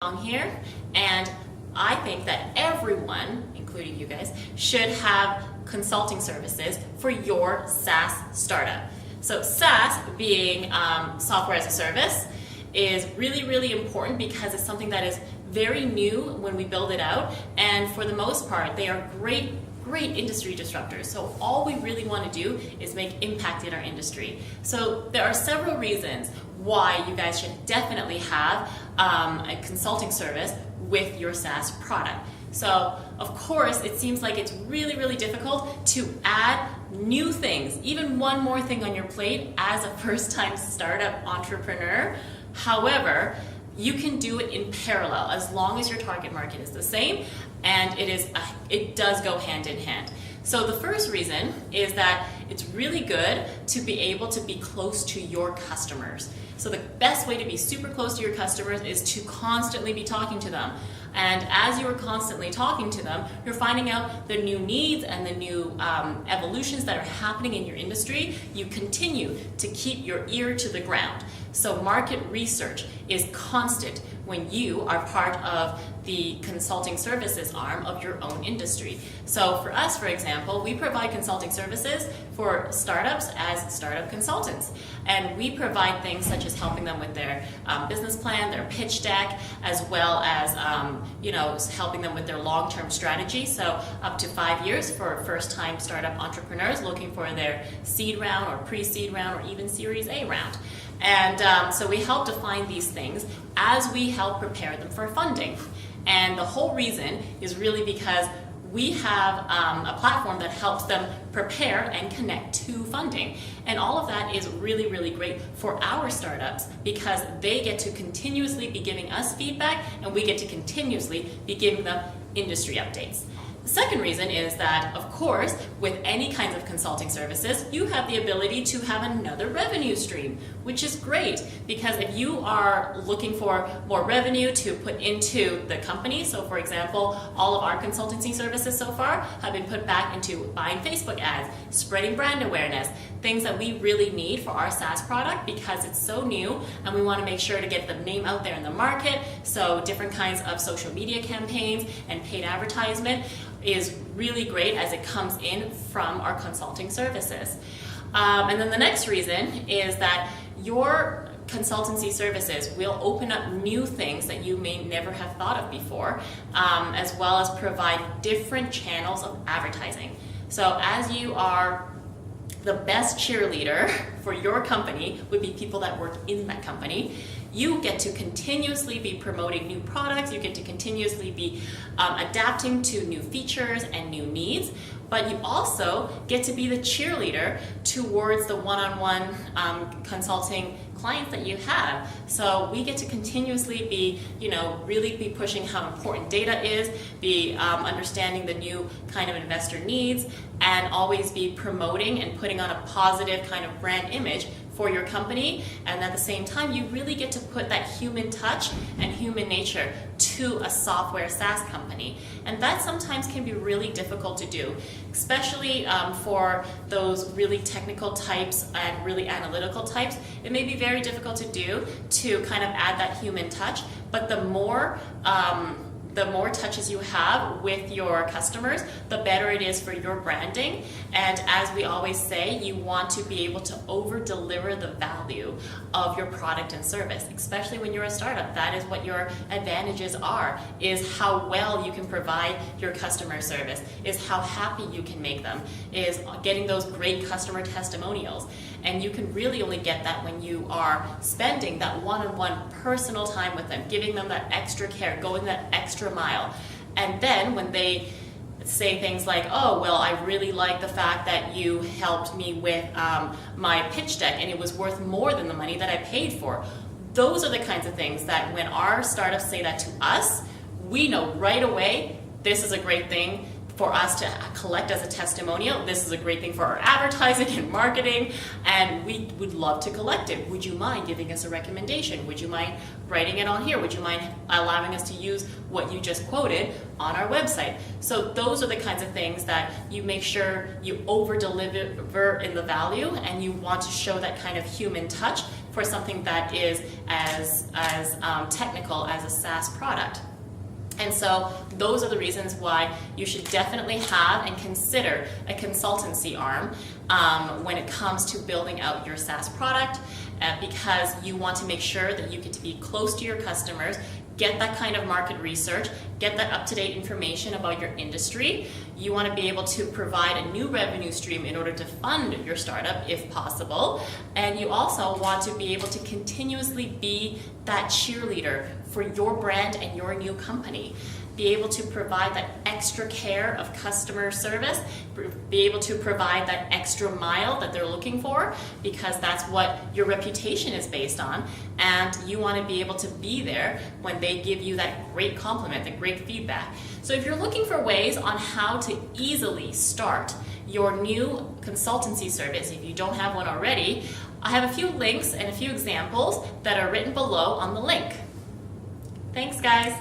on here, and I think that everyone, including you guys, should have consulting services for your SaaS startup. So SaaS, being software as a service, is really, really important because it's something that is very new when we build it out, and for the most part, they are great industry disruptors. So all we really want to do is make impact in our industry. So there are several reasons why you guys should definitely have a consulting service with your SaaS product. So of course, it seems like it's really, really difficult to add new things, even one more thing on your plate as a first-time startup entrepreneur. However, you can do it in parallel as long as your target market is the same, and it does go hand in hand. So the first reason is that it's really good to be able to be close to your customers. So the best way to be super close to your customers is to constantly be talking to them. And as you are constantly talking to them, you're finding out the new needs and the new evolutions that are happening in your industry. You continue to keep your ear to the ground. So market research is constant when you are part of the consulting services arm of your own industry. So for us, for example, we provide consulting services for startups as startup consultants. And we provide things such as helping them with their business plan, their pitch deck, as well as helping them with their long-term strategy. So up to 5 years for first-time startup entrepreneurs looking for their seed round or pre-seed round or even Series A round. And so we help define these things as we help prepare them for funding. And the whole reason is really because we have a platform that helps them prepare and connect to funding. And all of that is really, really great for our startups because they get to continuously be giving us feedback and we get to continuously be giving them industry updates. The second reason is that, of course, with any kinds of consulting services, you have the ability to have another revenue stream, which is great because if you are looking for more revenue to put into the company, so for example, all of our consultancy services so far have been put back into buying Facebook ads, spreading brand awareness, things that we really need for our SaaS product because it's so new and we want to make sure to get the name out there in the market. So different kinds of social media campaigns and paid advertisement is really great as it comes in from our consulting services. And then the next reason is that your consultancy services will open up new things that you may never have thought of before, as well as provide different channels of advertising. So as you are the best cheerleader for your company would be people that work in that company. You get to continuously be promoting new products, you get to continuously be adapting to new features and new needs, but you also get to be the cheerleader towards the one-on-one consulting clients that you have. So we get to continuously be, really be pushing how important data is, be understanding the new kind of investor needs, and always be promoting and putting on a positive kind of brand image for your company. And at the same time, you really get to put that human touch and human nature to a software SaaS company. And that sometimes can be really difficult to do, especially for those really technical types and really analytical types. It may be very difficult to do to kind of add that human touch, but the more touches you have with your customers, the better it is for your branding. And as we always say, you want to be able to over-deliver the value of your product and service, especially when you're a startup. That is what your advantages are, is how well you can provide your customer service, is how happy you can make them, is getting those great customer testimonials. And you can really only get that when you are spending that one-on-one personal time with them, giving them that extra care, going that extra mile. And then when they say things like, oh, well, I really like the fact that you helped me with my pitch deck and it was worth more than the money that I paid for. Those are the kinds of things that when our startups say that to us, we know right away this is a great thing for us to collect as a testimonial. This is a great thing for our advertising and marketing, and we would love to collect it. Would you mind giving us a recommendation? Would you mind writing it on here? Would you mind allowing us to use what you just quoted on our website? So those are the kinds of things that you make sure you over-deliver in the value, and you want to show that kind of human touch for something that is as technical as a SaaS product. And so those are the reasons why you should definitely have and consider a consultancy arm when it comes to building out your SaaS product, because you want to make sure that you get to be close to your customers, get that kind of market research, get that up-to-date information about your industry. You want to be able to provide a new revenue stream in order to fund your startup if possible. And you also want to be able to continuously be that cheerleader for your brand and your new company. Be able to provide that extra care of customer service, be able to provide that extra mile that they're looking for, because that's what your reputation is based on, and you want to be able to be there when they give you that great compliment, that great feedback. So if you're looking for ways on how to easily start your new consultancy service, if you don't have one already, I have a few links and a few examples that are written below on the link. Thanks, guys.